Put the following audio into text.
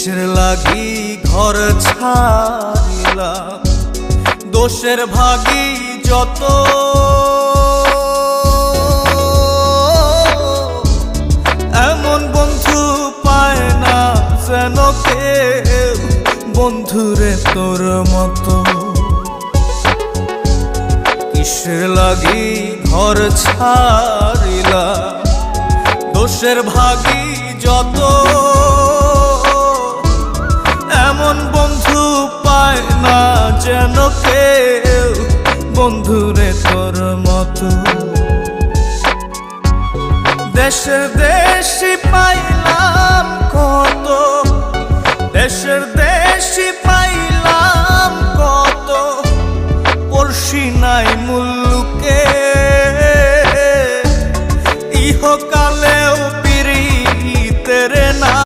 কিসের লাগি ঘর ছাড়িলাম, দোষের ভাগী যত, এমন বন্ধু পায় না যেন কেউ, বন্ধুরে তোর মতো। কিসের লাগি ঘর ছাড়িলাম, দোষের ভাগী যত, এমন বন্ধু পায় না যেন কেউ, বন্ধুরে তোর মতো। দেশের দেশি পাইলাম কত, দেশের